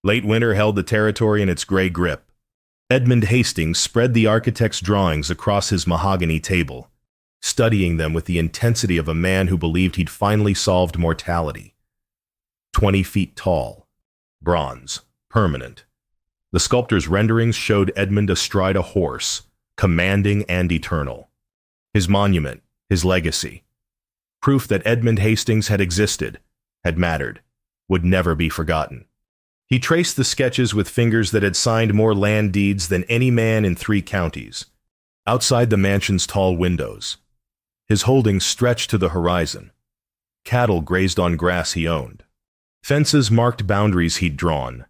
Late winter held the territory in its gray grip. Edmund Hastings spread the architect's drawings across his mahogany table, studying them with the intensity of a man who believed he'd finally solved mortality. 20 feet tall, bronze, permanent. The sculptor's renderings showed Edmund astride a horse, commanding and eternal. His monument, his legacy. Proof that Edmund Hastings had existed, had mattered, would never be forgotten. He traced the sketches with fingers that had signed more land deeds than any man in 3 counties. Outside the mansion's tall windows, his holdings stretched to the horizon. Cattle grazed on grass he owned. Fences marked boundaries he'd drawn.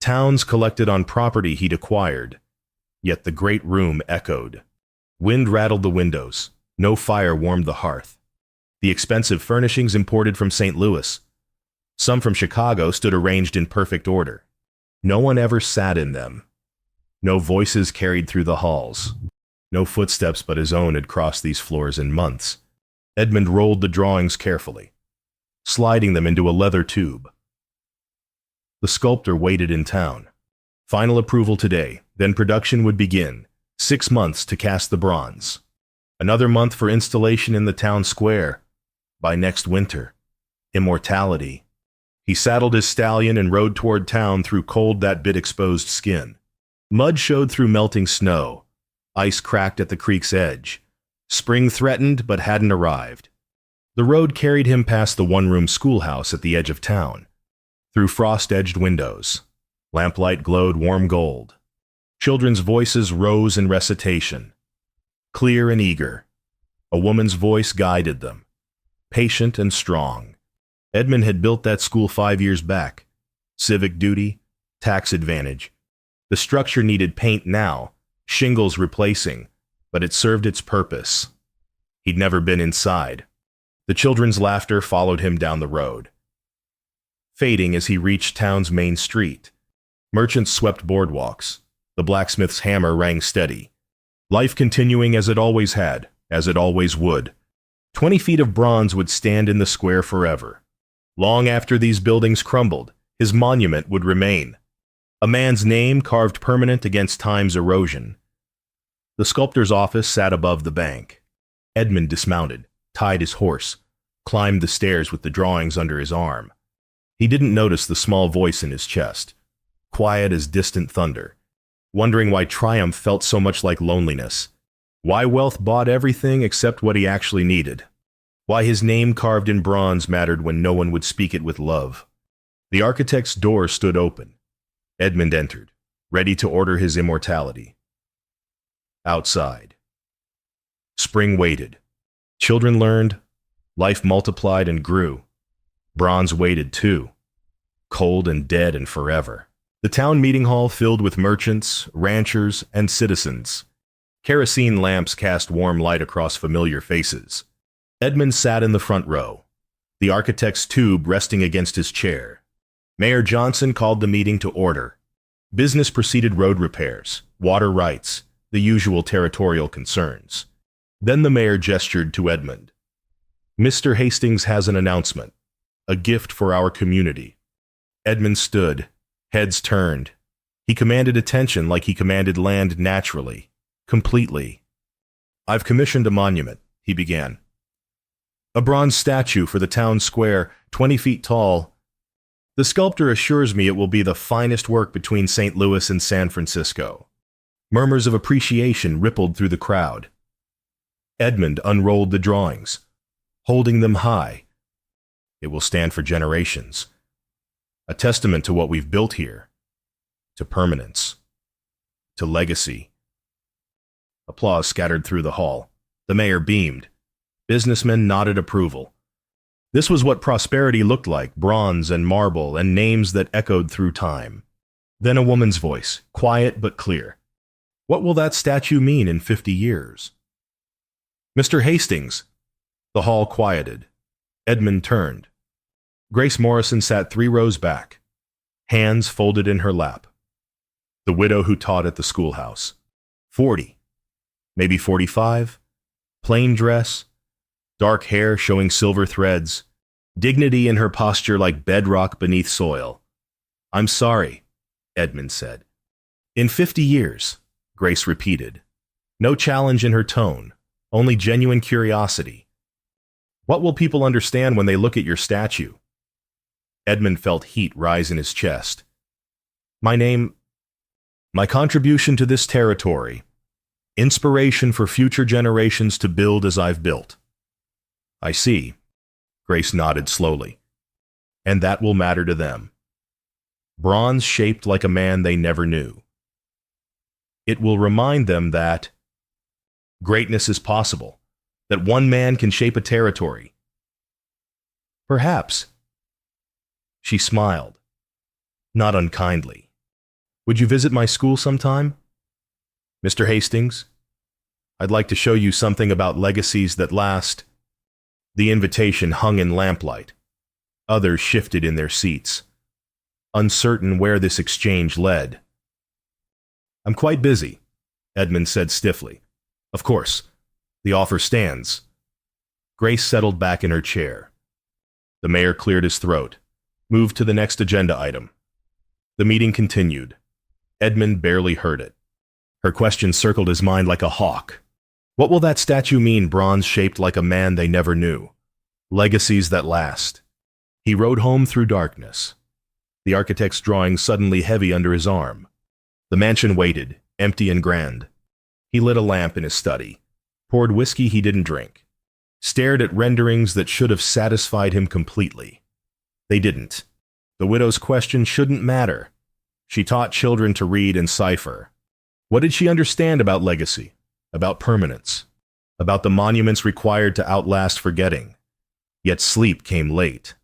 Towns collected on property he'd acquired. Yet the great room echoed. Wind rattled the windows. No fire warmed the hearth. The expensive furnishings imported from St. Louis, some from Chicago, stood arranged in perfect order. No one ever sat in them. No voices carried through the halls. No footsteps but his own had crossed these floors in months. Edmund rolled the drawings carefully, sliding them into a leather tube. The sculptor waited in town. Final approval today, then production would begin. 6 months to cast the bronze. Another month for installation in the town square. By next winter, immortality. He saddled his stallion and rode toward town through cold that bit exposed skin. Mud showed through melting snow. Ice cracked at the creek's edge. Spring threatened but hadn't arrived. The road carried him past the one-room schoolhouse at the edge of town. Through frost-edged windows, lamplight glowed warm gold. Children's voices rose in recitation. Clear and eager, a woman's voice guided them, patient and strong. Edmund had built that school 5 years back. Civic duty, tax advantage. The structure needed paint now, shingles replacing, but it served its purpose. He'd never been inside. The children's laughter followed him down the road, fading as he reached town's main street. Merchants swept boardwalks. The blacksmith's hammer rang steady. Life continuing as it always had, as it always would. 20 feet of bronze would stand in the square forever. Long after these buildings crumbled, his monument would remain. A man's name carved permanent against time's erosion. The sculptor's office sat above the bank. Edmund dismounted, tied his horse, climbed the stairs with the drawings under his arm. He didn't notice the small voice in his chest, quiet as distant thunder, wondering why triumph felt so much like loneliness, why wealth bought everything except what he actually needed, why his name carved in bronze mattered when no one would speak it with love. The architect's door stood open. Edmund entered, ready to order his immortality. Outside, spring waited. Children learned. Life multiplied and grew. Bronze waited too, cold and dead and forever. The town meeting hall filled with merchants, ranchers, and citizens. Kerosene lamps cast warm light across familiar faces. Edmund sat in the front row, the architect's tube resting against his chair. Mayor Johnson called the meeting to order. Business proceeded: road repairs, water rights, the usual territorial concerns. Then the mayor gestured to Edmund. "Mr. Hastings has an announcement, a gift for our community." Edmund stood, heads turned. He commanded attention like he commanded land naturally, completely. "I've commissioned a monument," he began. "A bronze statue for the town square, 20 feet tall. The sculptor assures me it will be the finest work between St. Louis and San Francisco." Murmurs of appreciation rippled through the crowd. Edmund unrolled the drawings, holding them high. "It will stand for generations. A testament to what we've built here, to permanence, to legacy." Applause scattered through the hall. The mayor beamed. Businessmen nodded approval. This was what prosperity looked like: bronze and marble and names that echoed through time. Then a woman's voice, quiet but clear. "What will that statue mean in 50 years? "Mr. Hastings." The hall quieted. Edmund turned. Grace Morrison sat 3 rows back, hands folded in her lap. The widow who taught at the schoolhouse. 40, maybe 45, plain dress, dark hair showing silver threads, dignity in her posture like bedrock beneath soil. "I'm sorry," Edmund said. In 50 years, Grace repeated. No challenge in her tone, only genuine curiosity. What will people understand when they look at your statue? Edmund felt heat rise in his chest. My contribution to this territory, inspiration for future generations to build as I've built. I see. Grace nodded slowly. And that will matter to them. Bronze shaped like a man they never knew. It will remind them that greatness is possible, that one man can shape a territory. Perhaps. She smiled, not unkindly. Would you visit my school sometime? Mr. Hastings, I'd like to show you something about legacies that last. The invitation hung in lamplight. Others shifted in their seats, uncertain where this exchange led. I'm quite busy, Edmund said stiffly. Of course, the offer stands. Grace settled back in her chair. The mayor cleared his throat, moved to the next agenda item. The meeting continued. Edmund barely heard it. Her question circled his mind like a hawk. What will that statue mean, bronze shaped like a man they never knew? Legacies that last. He rode home through darkness, the architect's drawing suddenly heavy under his arm. The mansion waited, empty and grand. He lit a lamp in his study, poured whiskey he didn't drink, stared at renderings that should have satisfied him completely. They didn't. The widow's question shouldn't matter. She taught children to read and cipher. What did she understand about legacy, about permanence, about the monuments required to outlast forgetting? Yet sleep came late.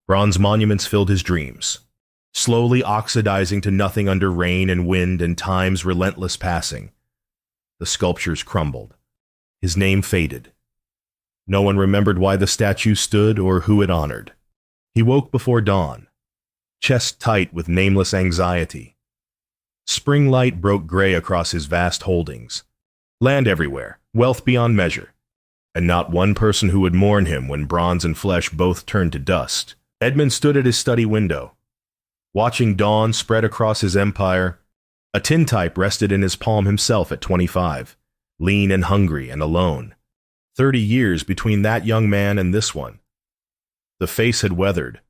Bronze monuments filled his dreams, slowly oxidizing to nothing under rain and wind and time's relentless passing. The sculptures crumbled. His name faded. No one remembered why the statue stood or who it honored. He woke before dawn, chest tight with nameless anxiety. Spring light broke gray across his vast holdings. Land everywhere, wealth beyond measure, and not one person who would mourn him when bronze and flesh both turned to dust. Edmund stood at his study window, watching dawn spread across his empire. A tintype rested in his palm himself at 25, lean and hungry and alone. 30 years between that young man and this one. The face had weathered.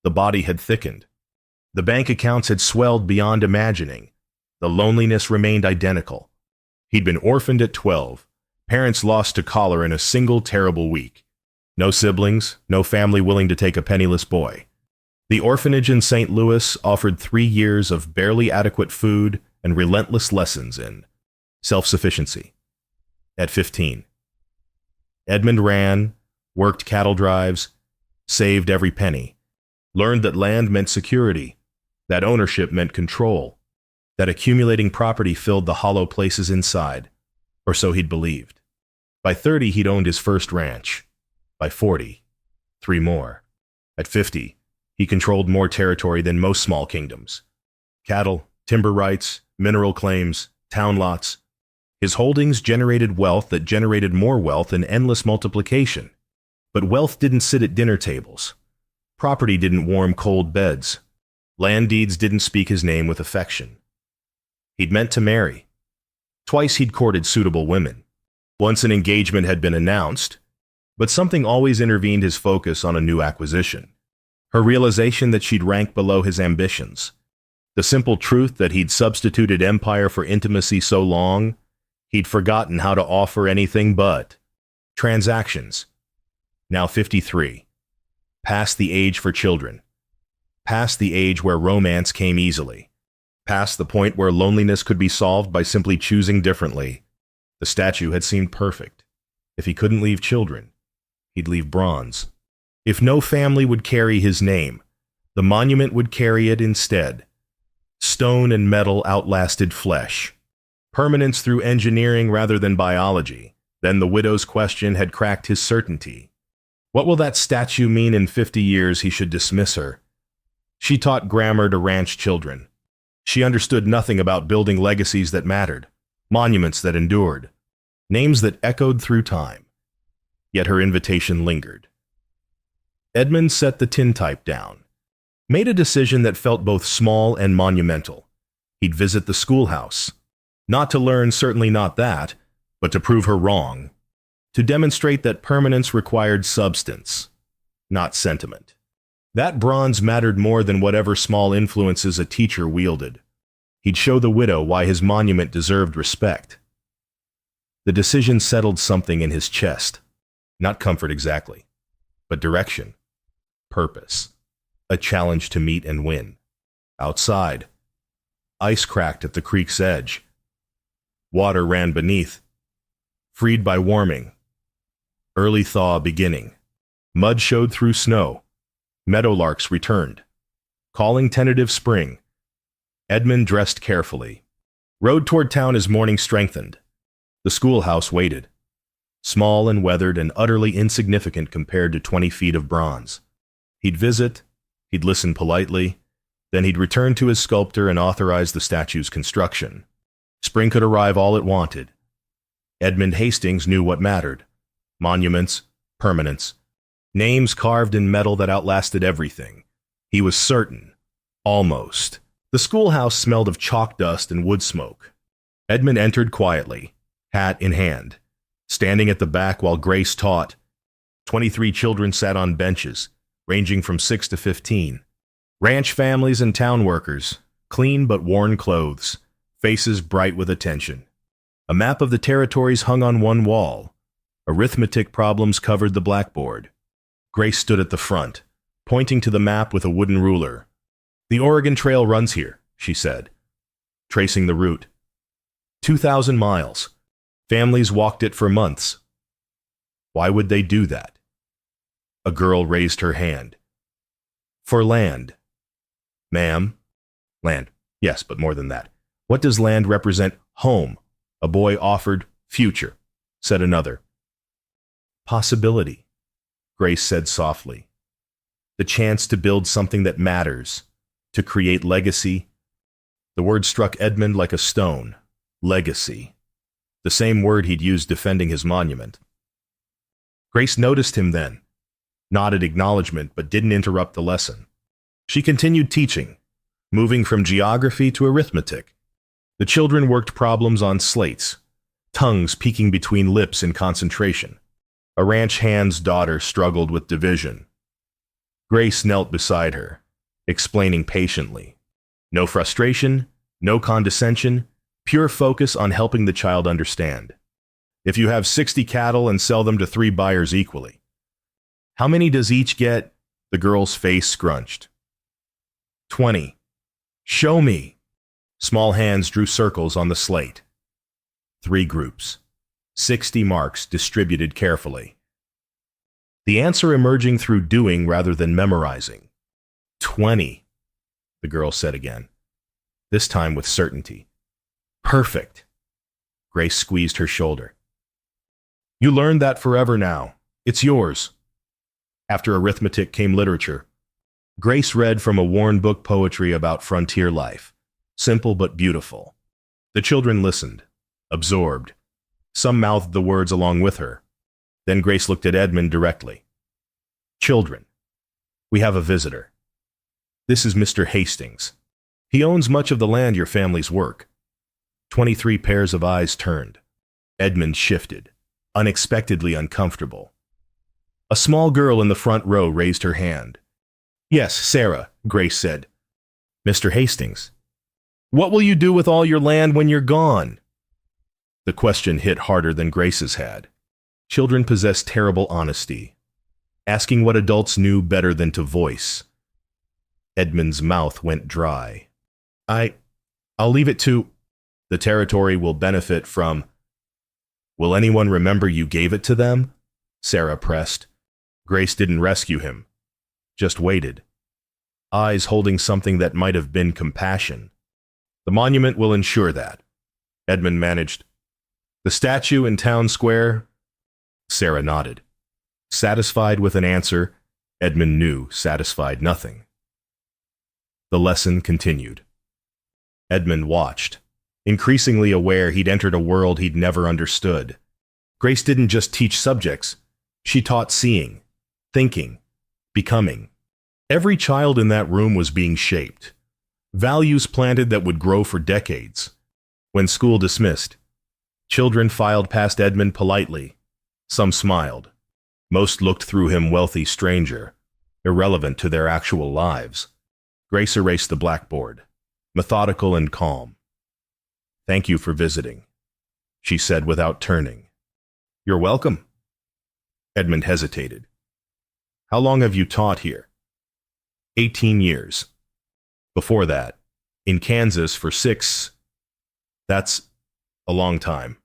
The body had thickened. The bank accounts had swelled beyond imagining. The loneliness remained identical. He'd been orphaned at 12, parents lost to cholera in a single terrible week. No siblings, no family willing to take a penniless boy. The orphanage in St. Louis offered 3 years of barely adequate food and relentless lessons in self-sufficiency. At 15, Edmund ran, worked cattle drives, saved every penny, learned that land meant security, that ownership meant control, that accumulating property filled the hollow places inside, or so he'd believed. By 30, he'd owned his first ranch. By 40, 3 more. At 50, he controlled more territory than most small kingdoms. Cattle, timber rights, mineral claims, town lots. His holdings generated wealth that generated more wealth in endless multiplication. But wealth didn't sit at dinner tables. Property didn't warm cold beds. Land deeds didn't speak his name with affection. He'd meant to marry. Twice he'd courted suitable women. Once an engagement had been announced, but something always intervened his focus on a new acquisition. Her realization that she'd rank below his ambitions. The simple truth that he'd substituted empire for intimacy so long, he'd forgotten how to offer anything but transactions. Now 53. Past the age for children. Past the age where romance came easily. Past the point where loneliness could be solved by simply choosing differently. The statue had seemed perfect. If he couldn't leave children, he'd leave bronze. If no family would carry his name, the monument would carry it instead. Stone and metal outlasted flesh. Permanence through engineering rather than biology. Then the widow's question had cracked his certainty. What will that statue mean in 50 years? He should dismiss her. She taught grammar to ranch children. She understood nothing about building legacies that mattered, monuments that endured, names that echoed through time. Yet her invitation lingered. Edmund set the tintype down, made a decision that felt both small and monumental. He'd visit the schoolhouse. Not to learn, certainly not that, but to prove her wrong. To demonstrate that permanence required substance, not sentiment. That bronze mattered more than whatever small influences a teacher wielded. He'd show the widow why his monument deserved respect. The decision settled something in his chest. Not comfort exactly, but direction, purpose, a challenge to meet and win. Outside, ice cracked at the creek's edge. Water ran beneath, freed by warming. Early thaw beginning. Mud showed through snow. Meadowlarks returned, calling tentative spring. Edmund dressed carefully. Rode toward town as morning strengthened. The schoolhouse waited. Small and weathered and utterly insignificant compared to 20 feet of bronze. He'd visit, he'd listen politely, then he'd return to his sculptor and authorize the statue's construction. Spring could arrive all it wanted. Edmund Hastings knew what mattered. Monuments, permanence, names carved in metal that outlasted everything. He was certain. Almost. The schoolhouse smelled of chalk dust and wood smoke. Edmund entered quietly, hat in hand. Standing at the back while Grace taught, 23 children sat on benches, ranging from 6 to 15. Ranch families and town workers, clean but worn clothes, faces bright with attention. A map of the territories hung on one wall. Arithmetic problems covered the blackboard. Grace stood at the front, pointing to the map with a wooden ruler. "The Oregon Trail runs here," she said, tracing the route. 2,000 miles. Families walked it for months. Why would they do that? A girl raised her hand. "For land." "Ma'am?" "Land. Yes, but more than that. What does land represent?" "Home," a boy offered. "Future," said another. "Possibility," Grace said softly. "The chance to build something that matters, to create legacy." The word struck Edmund like a stone. Legacy. The same word he'd used defending his monument. Grace noticed him then, nodded acknowledgement, but didn't interrupt the lesson. She continued teaching, moving from geography to arithmetic. The children worked problems on slates, tongues peeking between lips in concentration. A ranch hand's daughter struggled with division. Grace knelt beside her, explaining patiently. No frustration, no condescension, pure focus on helping the child understand. If you have 60 cattle and sell them to 3 buyers equally, how many does each get? The girl's face scrunched. 20. "Show me." Small hands drew circles on the slate. 3 groups. 60 marks distributed carefully. The answer emerging through doing rather than memorizing. 20, the girl said again, this time with certainty. "Perfect." Grace squeezed her shoulder. "You learned that forever now. It's yours." After arithmetic came literature. Grace read from a worn book poetry about frontier life, simple but beautiful. The children listened, absorbed. Some mouthed the words along with her. Then Grace looked at Edmund directly. "Children, we have a visitor. This is Mr. Hastings. He owns much of the land your families work." 23 pairs of eyes turned. Edmund shifted, unexpectedly uncomfortable. A small girl in the front row raised her hand. "Yes, Sarah," Grace said. "Mr. Hastings, what will you do with all your land when you're gone?" The question hit harder than Grace's had. Children possess terrible honesty, asking what adults knew better than to voice. Edmund's mouth went dry. I'll leave it to... The territory will benefit from... Will anyone remember you gave it to them? Sarah pressed. Grace didn't rescue him, just waited, eyes holding something that might have been compassion. "The monument will ensure that," Edmund managed. "The statue in town square?" Sarah nodded. Satisfied with an answer, Edmund knew satisfied nothing. The lesson continued. Edmund watched, increasingly aware he'd entered a world he'd never understood. Grace didn't just teach subjects, she taught seeing, thinking, becoming. Every child in that room was being shaped. Values planted that would grow for decades. When school dismissed, children filed past Edmund politely. Some smiled. Most looked through him, wealthy stranger, irrelevant to their actual lives. Grace erased the blackboard, methodical and calm. "Thank you for visiting," she said without turning. "You're welcome." Edmund hesitated. "How long have you taught here?" 18 years. Before that, in Kansas for 6. That's a long time.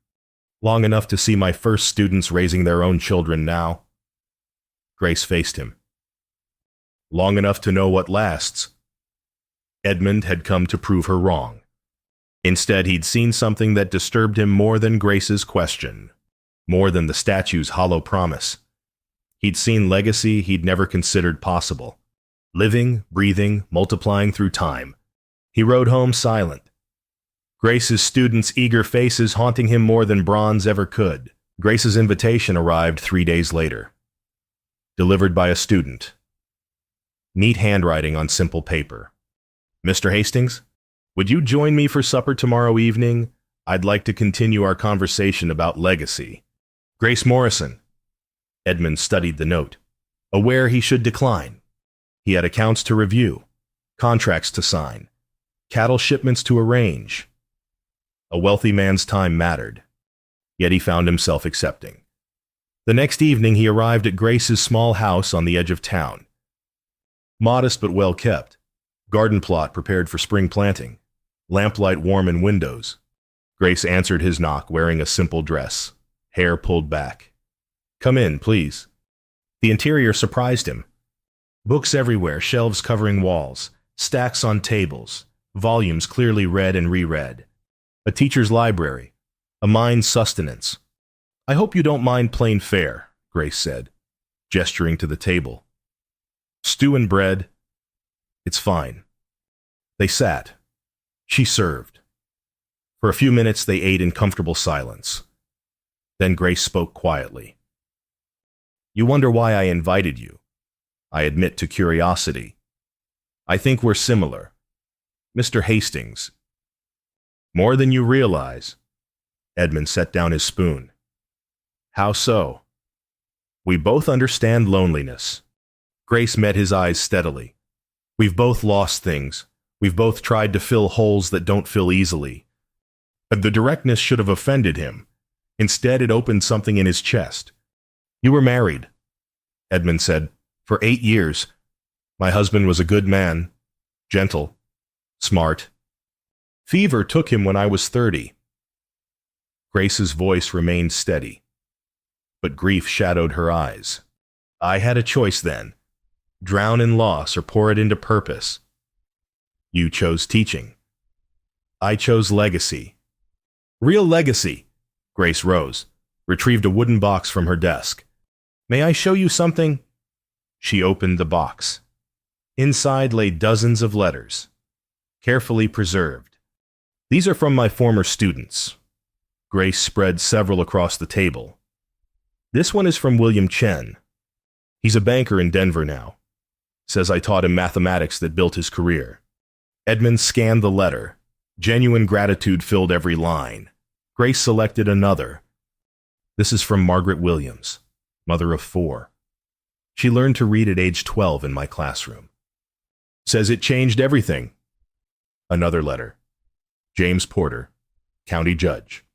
Long enough to see my first students raising their own children now. Grace faced him. Long enough to know what lasts. Edmund had come to prove her wrong. Instead, he'd seen something that disturbed him more than Grace's question, more than the statue's hollow promise. He'd seen legacy he'd never considered possible. Living, breathing, multiplying through time. He rode home silent. Grace's students' eager faces haunting him more than bronze ever could. Grace's invitation arrived 3 days later. Delivered by a student. Neat handwriting on simple paper. "Mr. Hastings, would you join me for supper tomorrow evening? I'd like to continue our conversation about legacy. Grace Morrison." Edmund studied the note, aware he should decline. He had accounts to review, contracts to sign, cattle shipments to arrange. A wealthy man's time mattered, yet he found himself accepting. The next evening he arrived at Grace's small house on the edge of town. Modest but well kept, garden plot prepared for spring planting, lamplight warm in windows. Grace answered his knock wearing a simple dress, hair pulled back. "Come in, please." The interior surprised him. Books everywhere, shelves covering walls, stacks on tables, volumes clearly read and reread. A teacher's library, a mind's sustenance. "I hope you don't mind plain fare," Grace said, gesturing to the table. "Stew and bread. It's fine." They sat. She served. For a few minutes they ate in comfortable silence. Then Grace spoke quietly. "You wonder why I invited you. I admit to curiosity. I think we're similar. Mr. Hastings." "More than you realize." Edmund set down his spoon. "How so?" "We both understand loneliness." Grace met his eyes steadily. "We've both lost things. We've both tried to fill holes that don't fill easily." The directness should have offended him. Instead, it opened something in his chest. "You were married," Edmund said, "for 8 years. My husband was a good man, gentle, smart. Fever took him when I was 30. Grace's voice remained steady, but grief shadowed her eyes. "I had a choice then. Drown in loss or pour it into purpose. You chose teaching. I chose legacy." "Real legacy." Grace rose, retrieved a wooden box from her desk. "May I show you something?" She opened the box. Inside lay dozens of letters, carefully preserved. "These are from my former students." Grace spread several across the table. "This one is from William Chen. He's a banker in Denver now. Says I taught him mathematics that built his career." Edmund scanned the letter. Genuine gratitude filled every line. Grace selected another. "This is from Margaret Williams, mother of 4. She learned to read at age 12 in my classroom. Says it changed everything." Another letter. "James Porter, county judge.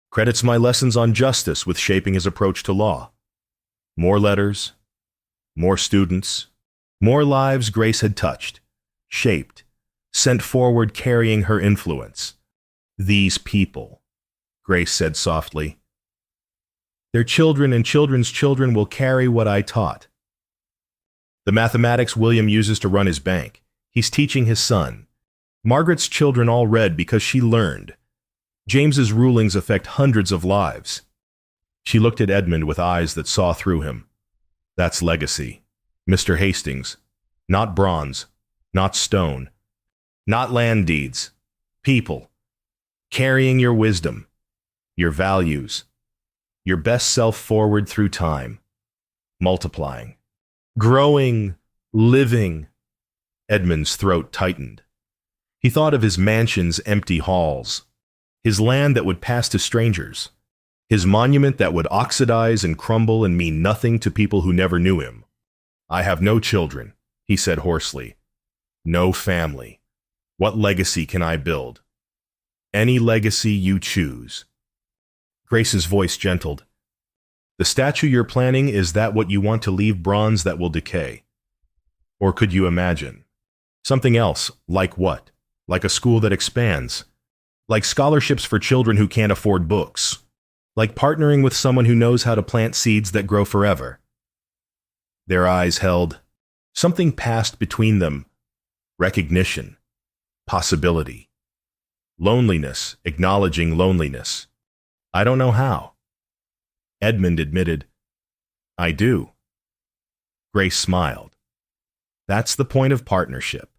Credits my lessons on justice with shaping his approach to law." More letters, more students, more lives Grace had touched, shaped, sent forward carrying her influence. "These people," Grace said softly. "Their children and children's children will carry what I taught." The mathematics William uses to run his bank, he's teaching his son. Margaret's children all read because she learned. James's rulings affect hundreds of lives. She looked at Edmund with eyes that saw through him. "That's legacy, Mr. Hastings. Not bronze, not stone, not land deeds. People. Carrying your wisdom, your values, your best self forward through time. Multiplying. Growing, living, Edmund's throat tightened. He thought of his mansion's empty halls, his land that would pass to strangers, his monument that would oxidize and crumble and mean nothing to people who never knew him. "I have no children," he said hoarsely. "No family. What legacy can I build?" "Any legacy you choose." Grace's voice gentled. "The statue you're planning, is that what you want to leave bronze that will decay? Or could you imagine something else? Like what? Like a school that expands? Like scholarships for children who can't afford books? Like partnering with someone who knows how to plant seeds that grow forever?" Their eyes held. Something passed between them. Recognition. Possibility. Loneliness, acknowledging loneliness. "I don't know how." Edmund admitted, "I do." Grace smiled. "That's the point of partnership."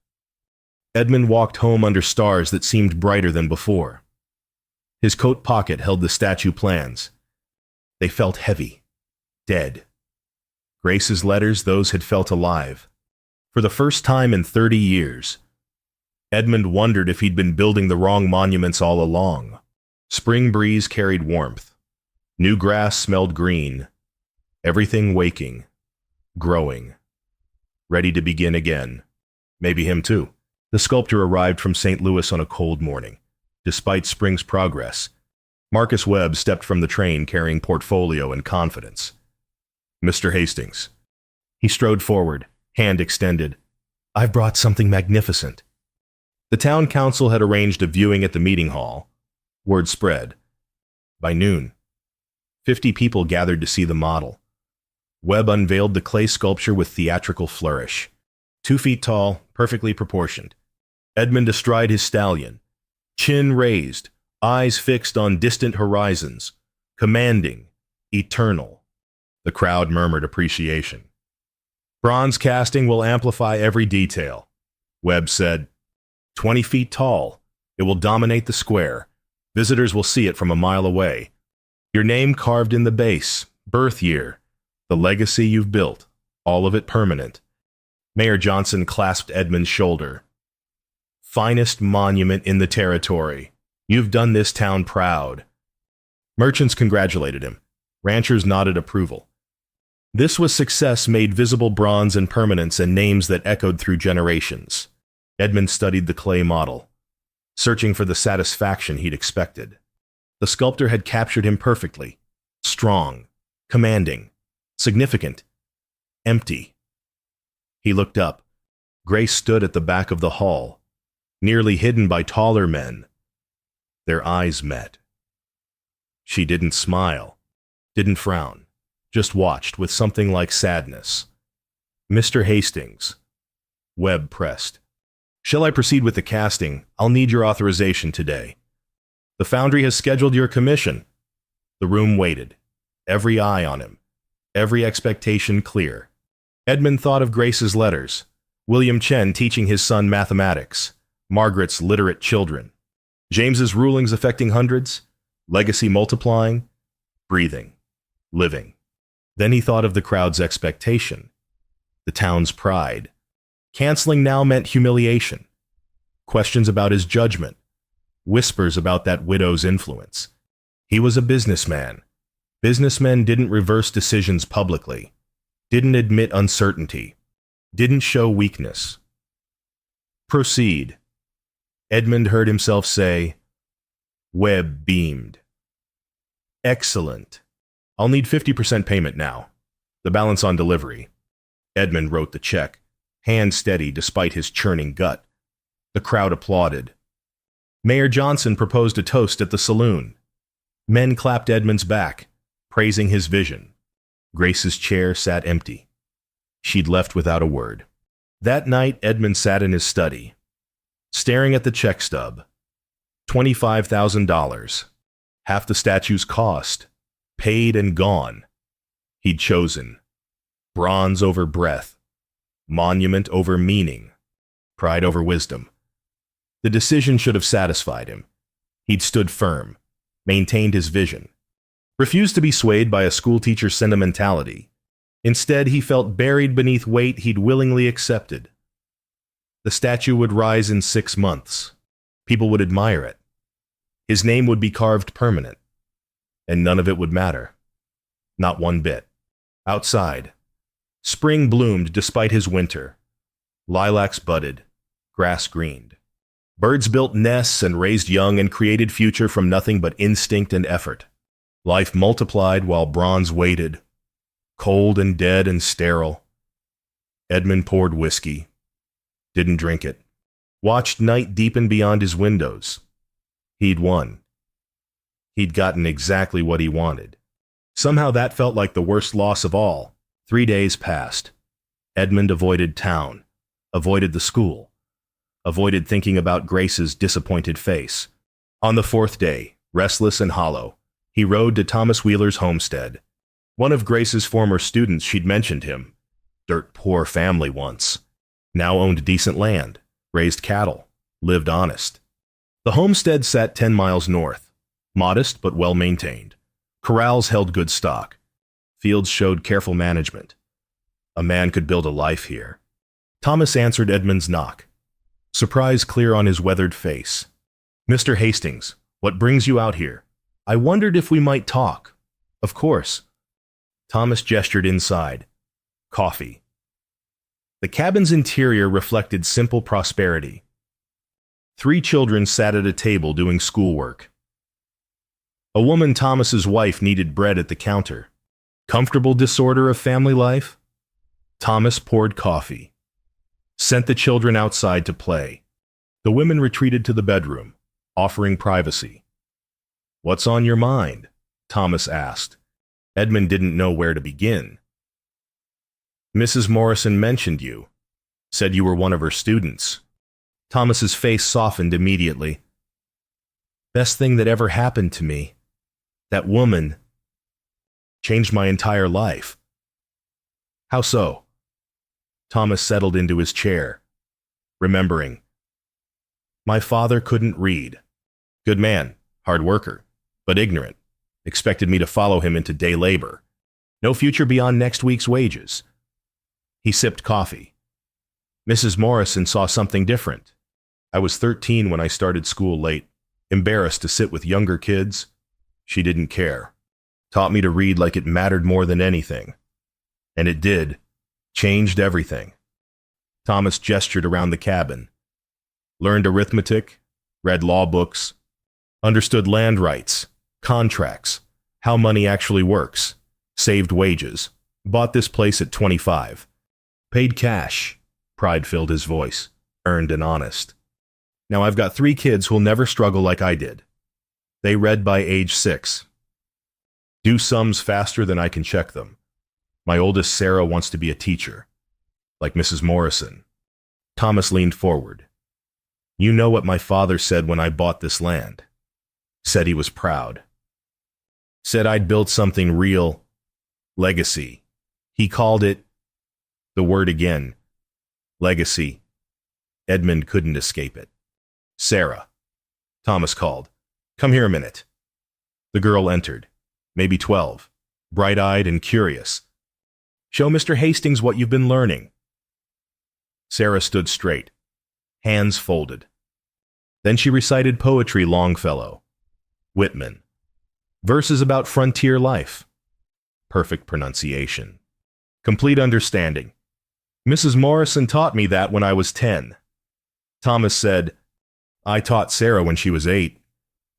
Edmund walked home under stars that seemed brighter than before. His coat pocket held the statue plans. They felt heavy, dead. Grace's letters, those had felt alive. For the first time in 30 years, Edmund wondered if he'd been building the wrong monuments all along. Spring breeze carried warmth. New grass smelled green. Everything waking, growing, ready to begin again. Maybe him too. The sculptor arrived from St. Louis on a cold morning. Despite spring's progress, Marcus Webb stepped from the train carrying portfolio and confidence. "Mr. Hastings." He strode forward, hand extended. "I've brought something magnificent." The town council had arranged a viewing at the meeting hall. Word spread. By noon, 50 people gathered to see the model. Webb unveiled the clay sculpture with theatrical flourish. 2 feet tall, perfectly proportioned. Edmund astride his stallion, chin raised, eyes fixed on distant horizons, commanding, eternal. The crowd murmured appreciation. "Bronze casting will amplify every detail," Webb said. 20 feet tall, it will dominate the square. Visitors will see it from a mile away. Your name carved in the base, birth year, the legacy you've built, all of it permanent. Mayor Johnson clasped Edmund's shoulder. "Finest monument in the territory. You've done this town proud." Merchants congratulated him. Ranchers nodded approval. This was success made visible, bronze and permanence, and names that echoed through generations. Edmund studied the clay model, searching for the satisfaction he'd expected. The sculptor had captured him perfectly. Strong, commanding, significant, empty. He looked up. Grace stood at the back of the hall, nearly hidden by taller men. Their eyes met. She didn't smile, didn't frown, just watched with something like sadness. "Mr. Hastings," Webb pressed. "Shall I proceed with the casting? I'll need your authorization today." "The foundry has scheduled your commission." The room waited, every eye on him, every expectation clear. Edmund thought of Grace's letters, William Chen teaching his son mathematics, Margaret's literate children, James's rulings affecting hundreds, legacy multiplying, breathing, living. Then he thought of the crowd's expectation, the town's pride. Canceling now meant humiliation. Questions about his judgment, whispers about that widow's influence. He was a businessman. Businessmen didn't reverse decisions publicly, didn't admit uncertainty, didn't show weakness. "Proceed," Edmund heard himself say. Webb beamed. "Excellent. I'll need 50% payment now. The balance on delivery." Edmund wrote the check, hand steady despite his churning gut. The crowd applauded. Mayor Johnson proposed a toast at the saloon. Men clapped Edmund's back, praising his vision. Grace's chair sat empty. She'd left without a word. That night, Edmund sat in his study, staring at the check stub. $25,000. Half the statue's cost. Paid and gone. He'd chosen. Bronze over breath. Monument over meaning. Pride over wisdom. The decision should have satisfied him. He'd stood firm, maintained his vision, refused to be swayed by a schoolteacher's sentimentality. Instead, he felt buried beneath weight he'd willingly accepted. The statue would rise in 6 months. People would admire it. His name would be carved permanent. And none of it would matter. Not one bit. Outside, spring bloomed despite his winter. Lilacs budded. Grass greened. Birds built nests and raised young and created future from nothing but instinct and effort. Life multiplied while bronze waited, cold and dead and sterile. Edmund poured whiskey. Didn't drink it. Watched night deepen beyond his windows. He'd won. He'd gotten exactly what he wanted. Somehow that felt like the worst loss of all. 3 days passed. Edmund avoided town, avoided the school, avoided thinking about Grace's disappointed face. On the 4th day, restless and hollow, he rode to Thomas Wheeler's homestead. One of Grace's former students, she'd mentioned him. Dirt poor family once. Now owned decent land, raised cattle, lived honest. The homestead sat 10 miles north, modest but well-maintained. Corrals held good stock. Fields showed careful management. A man could build a life here. Thomas answered Edmund's knock, surprise clear on his weathered face. "Mr. Hastings, what brings you out here? I wondered if we might talk." "Of course." Thomas gestured inside. Coffee. The cabin's interior reflected simple prosperity. 3 children sat at a table doing schoolwork. A woman, Thomas's wife, kneaded bread at the counter. Comfortable disorder of family life? Thomas poured coffee. Sent the children outside to play. The women retreated to the bedroom, offering privacy. "What's on your mind?" Thomas asked. Edmund didn't know where to begin. "Mrs. Morrison mentioned you. Said you were one of her students." Thomas's face softened immediately. "Best thing that ever happened to me. That woman changed my entire life." "How so?" Thomas settled into his chair, remembering. "My father couldn't read. Good man, hard worker, but ignorant. Expected me to follow him into day labor. No future beyond next week's wages." He sipped coffee. "Mrs. Morrison saw something different. I was 13 when I started school late, embarrassed to sit with younger kids. She didn't care. Taught me to read like it mattered more than anything. And it did. Changed everything." Thomas gestured around the cabin. Learned arithmetic, read law books, understood land rights, contracts, how money actually works, saved wages, bought this place at 25. Paid cash. Pride filled his voice, earned and honest. Now I've got 3 kids who'll never struggle like I did. They read by age 6. Do sums faster than I can check them. My oldest, Sarah, wants to be a teacher, like Mrs. Morrison. Thomas leaned forward. "You know what my father said when I bought this land. Said he was proud. Said I'd build something real. Legacy. He called it," the word again, legacy. Edmund couldn't escape it. "Sarah," Thomas called. "Come here a minute." The girl entered, maybe 12, bright-eyed and curious. "Show Mr. Hastings what you've been learning." Sarah stood straight, hands folded. Then she recited poetry Longfellow, Whitman, verses about frontier life. Perfect pronunciation. Complete understanding. "Mrs. Morrison taught me that when I was 10. Thomas said, I taught Sarah when she was 8.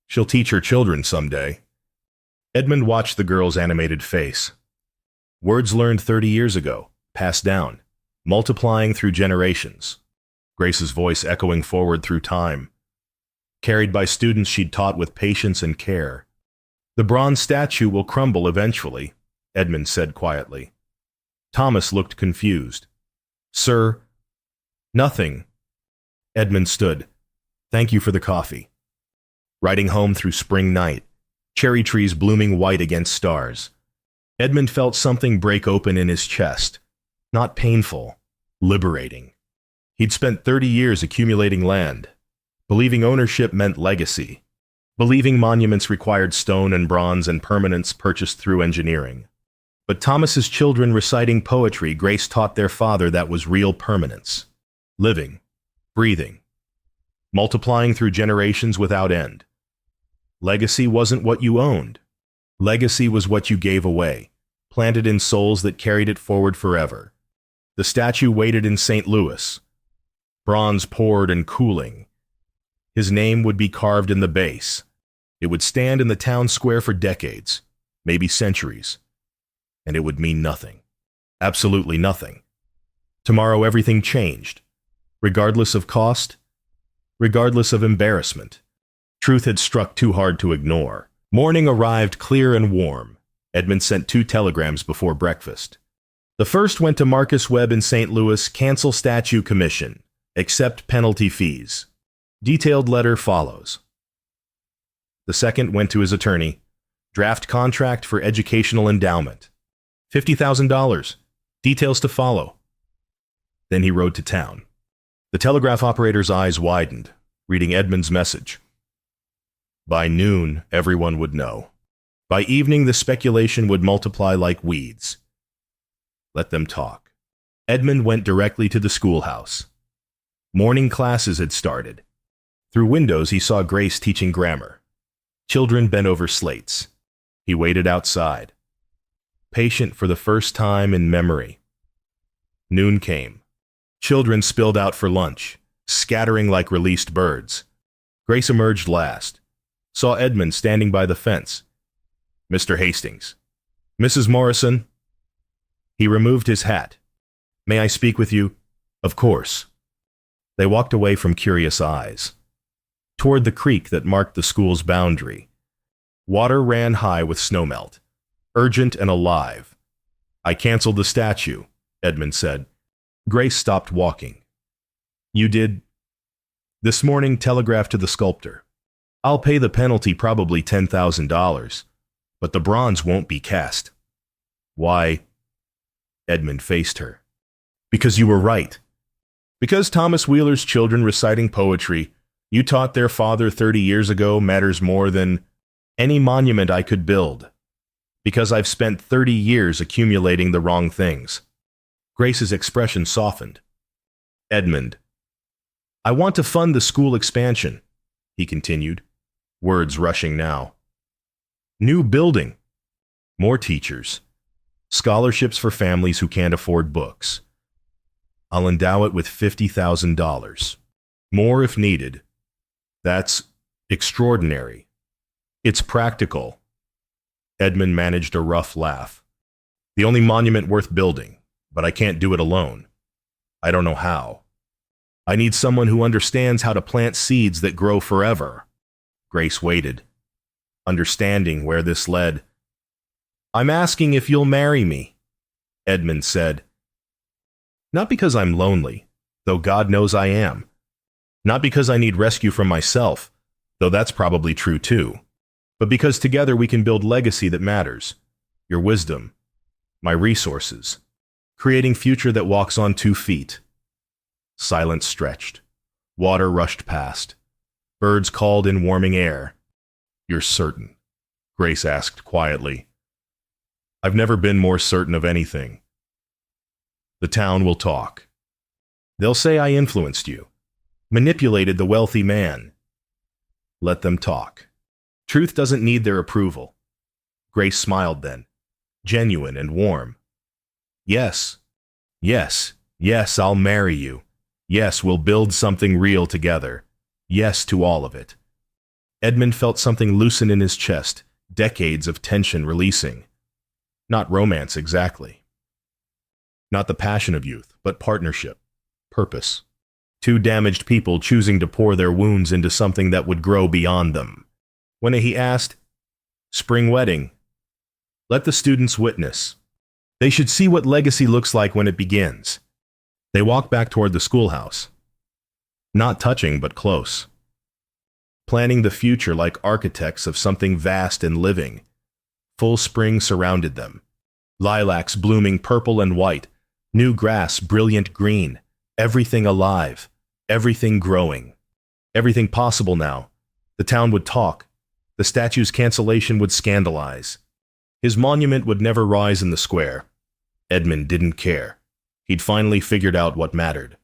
She'll teach her children someday." Edmund watched the girl's animated face. Words learned 30 years ago, passed down, multiplying through generations. Grace's voice echoing forward through time, carried by students she'd taught with patience and care. "The bronze statue will crumble eventually," Edmund said quietly. Thomas looked confused. "Sir?" "Nothing." Edmund stood. "Thank you for the coffee." Riding home through spring night, cherry trees blooming white against stars, Edmund felt something break open in his chest. Not painful, liberating. He'd spent 30 years accumulating land, believing ownership meant legacy, believing monuments required stone and bronze and permanence purchased through engineering. But Thomas's children reciting poetry, Grace taught their father that was real permanence. Living, breathing, multiplying through generations without end. Legacy wasn't what you owned. Legacy was what you gave away, planted in souls that carried it forward forever. The statue waited in St. Louis, bronze poured and cooling. His name would be carved in the base. It would stand in the town square for decades, maybe centuries, and it would mean nothing. Absolutely nothing. Tomorrow everything changed, regardless of cost, regardless of embarrassment. Truth had struck too hard to ignore. Morning arrived clear and warm. Edmund sent 2 telegrams before breakfast. The first went to Marcus Webb in St. Louis, cancel statue commission, accept penalty fees. Detailed letter follows. The second went to his attorney, draft contract for educational endowment. $50,000, details to follow. Then he rode to town. The telegraph operator's eyes widened, reading Edmund's message. By noon, everyone would know. By evening, the speculation would multiply like weeds. Let them talk. Edmund went directly to the schoolhouse. Morning classes had started. Through windows, he saw Grace teaching grammar. Children bent over slates. He waited outside, patient for the first time in memory. Noon came. Children spilled out for lunch, scattering like released birds. Grace emerged last, saw Edmund standing by the fence. Mr. Hastings. Mrs. Morrison. He removed his hat. May I speak with you? Of course. They walked away from curious eyes, toward the creek that marked the school's boundary. Water ran high with snowmelt, urgent and alive. I canceled the statue, Edmund said. Grace stopped walking. You did? This morning, telegraphed to the sculptor. I'll pay the penalty, probably $10,000, but the bronze won't be cast. Why? Edmund faced her. Because you were right. Because Thomas Wheeler's children reciting poetry you taught their father 30 years ago matters more than any monument I could build. Because I've spent 30 years accumulating the wrong things. Grace's expression softened. Edmund. I want to fund the school expansion, he continued, words rushing now. New building. More teachers. Scholarships for families who can't afford books. I'll endow it with $50,000. More if needed. That's extraordinary. It's practical. Edmund managed a rough laugh. The only monument worth building, but I can't do it alone. I don't know how. I need someone who understands how to plant seeds that grow forever. Grace waited, understanding where this led. I'm asking if you'll marry me, Edmund said. Not because I'm lonely, though God knows I am. Not because I need rescue from myself, though that's probably true too. But because together we can build legacy that matters. Your wisdom, my resources, creating future that walks on 2 feet. Silence stretched. Water rushed past. Birds called in warming air. You're certain? Grace asked quietly. I've never been more certain of anything. The town will talk. They'll say I influenced you, manipulated the wealthy man. Let them talk. Truth doesn't need their approval. Grace smiled then, genuine and warm. Yes, yes, yes, I'll marry you. Yes, we'll build something real together. Yes to all of it. Edmund felt something loosen in his chest, decades of tension releasing. Not romance exactly. Not the passion of youth, but partnership, purpose. 2 damaged people choosing to pour their wounds into something that would grow beyond them. When he asked, Spring wedding. Let the students witness. They should see what legacy looks like when it begins. They walked back toward the schoolhouse. Not touching, but close. Planning the future like architects of something vast and living. Full spring surrounded them. Lilacs blooming purple and white. New grass brilliant green. Everything alive. Everything growing. Everything possible now. The town would talk. The statue's cancellation would scandalize. His monument would never rise in the square. Edmund didn't care. He'd finally figured out what mattered.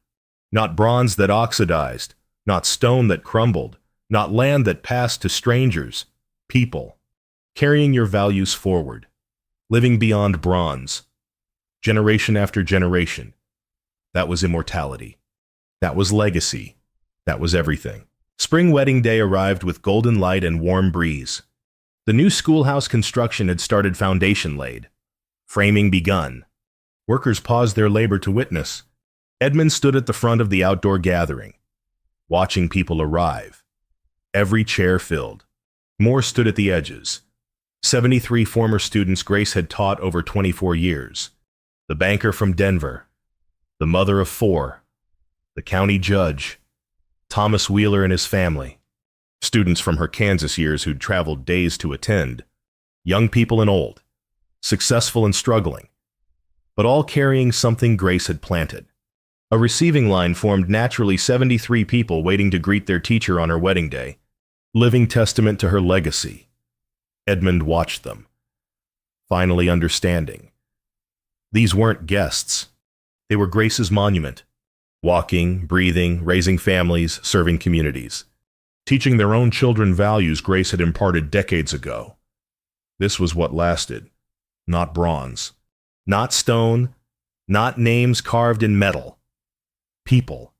Not bronze that oxidized, not stone that crumbled, not land that passed to strangers. People. Carrying your values forward. Living beyond bronze. Generation after generation. That was immortality. That was legacy. That was everything. Spring wedding day arrived with golden light and warm breeze. The new schoolhouse construction had started, foundation laid. Framing begun. Workers paused their labor to witness. Edmund stood at the front of the outdoor gathering, watching people arrive. Every chair filled. More stood at the edges. 73 former students Grace had taught over 24 years. The banker from Denver. The mother of 4. The county judge. Thomas Wheeler and his family. Students from her Kansas years who'd traveled days to attend. Young people and old. Successful and struggling. But all carrying something Grace had planted. A receiving line formed naturally, 73 people waiting to greet their teacher on her wedding day. Living testament to her legacy. Edmund watched them, finally understanding. These weren't guests. They were Grace's monument. Walking, breathing, raising families, serving communities. Teaching their own children values Grace had imparted decades ago. This was what lasted. Not bronze. Not stone. Not names carved in metal. People.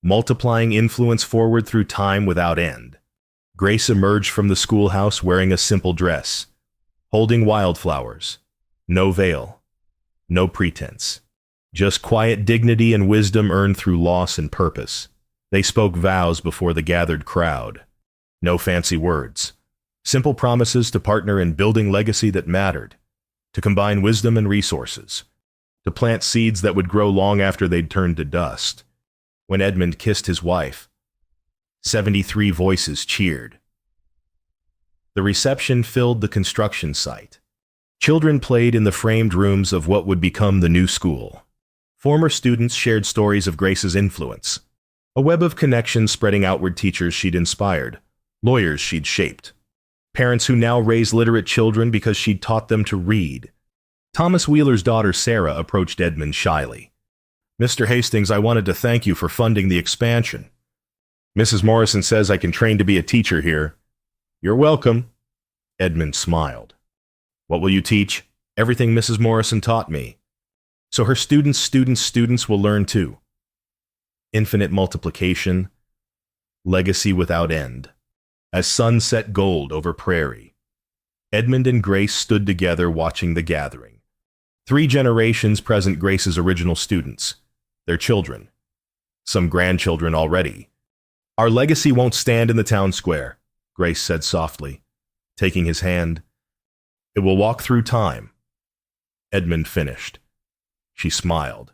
Multiplying influence forward through time without end. Grace emerged from the schoolhouse wearing a simple dress, holding wildflowers. No veil. No pretense. Just quiet dignity and wisdom earned through loss and purpose. They spoke vows before the gathered crowd. No fancy words. Simple promises to partner in building legacy that mattered. To combine wisdom and resources. To plant seeds that would grow long after they'd turned to dust. When Edmund kissed his wife, 73 voices cheered. The reception filled the construction site. Children played in the framed rooms of what would become the new school. Former students shared stories of Grace's influence. A web of connections spreading outward, teachers she'd inspired, lawyers she'd shaped, parents who now raise literate children because she'd taught them to read. Thomas Wheeler's daughter Sarah approached Edmund shyly. "Mr. Hastings, I wanted to thank you for funding the expansion. Mrs. Morrison says I can train to be a teacher here." "You're welcome." Edmund smiled. "What will you teach?" "Everything Mrs. Morrison taught me. So her students will learn too. Infinite multiplication, legacy without end. As sun set gold over prairie." Edmund and Grace stood together watching the gathering. 3 generations present, Grace's original students, their children, some grandchildren already. "Our legacy won't stand in the town square," Grace said softly, taking his hand. "It will walk through time." Edmund finished. She smiled.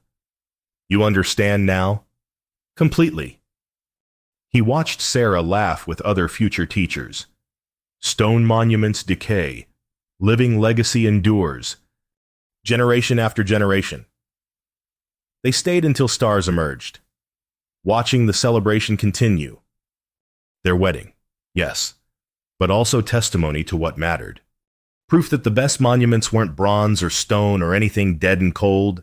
"You understand now?" "Completely." He watched Sarah laugh with other future teachers. Stone monuments decay. Living legacy endures. Generation after generation. They stayed until stars emerged, watching the celebration continue. Their wedding, yes, but also testimony to what mattered. Proof that the best monuments weren't bronze or stone or anything dead and cold.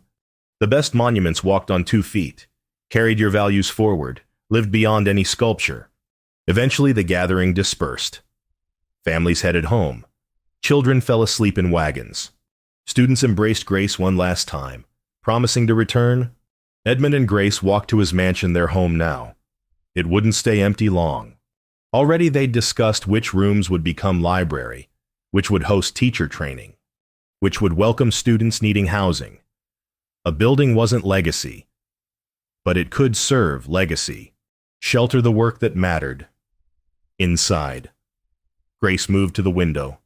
The best monuments walked on 2 feet, carried your values forward, lived beyond any sculpture. Eventually the gathering dispersed. Families headed home. Children fell asleep in wagons. Students embraced Grace one last time, promising to return. Edmund and Grace walked to his mansion, their home now. It wouldn't stay empty long. Already they'd discussed which rooms would become library, which would host teacher training, which would welcome students needing housing. A building wasn't legacy, but it could serve legacy, shelter the work that mattered. Inside, Grace moved to the window,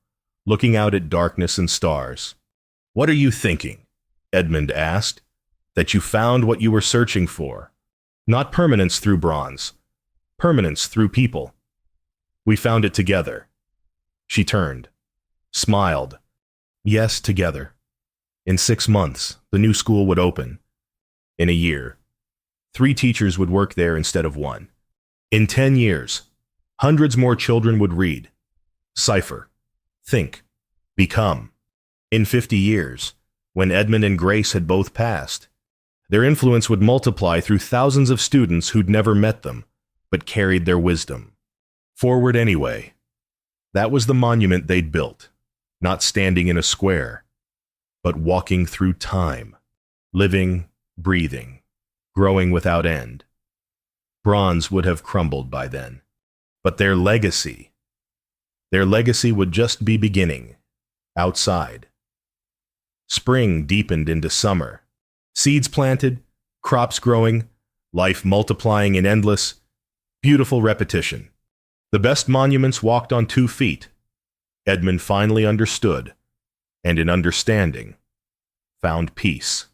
looking out at darkness and stars. "What are you thinking?" Edmund asked. "That you found what you were searching for. Not permanence through bronze, permanence through people. We found it together." She turned, smiled. "Yes, together. In 6 months, the new school would open. In a year, 3 teachers would work there instead of 1. In 10 years, hundreds more children would read, cipher, think, become. In 50 years, when Edmund and Grace had both passed, Their influence would multiply through thousands of students who'd never met them, but carried their wisdom. Forward anyway. That was the monument they'd built, not standing in a square, but walking through time, living, breathing, growing without end. Bronze would have crumbled by then. But their legacy would just be beginning, outside. Spring deepened into summer. Seeds planted, crops growing, life multiplying in endless, beautiful repetition. The best monuments walked on 2 feet. Edmund finally understood, and in understanding, found peace.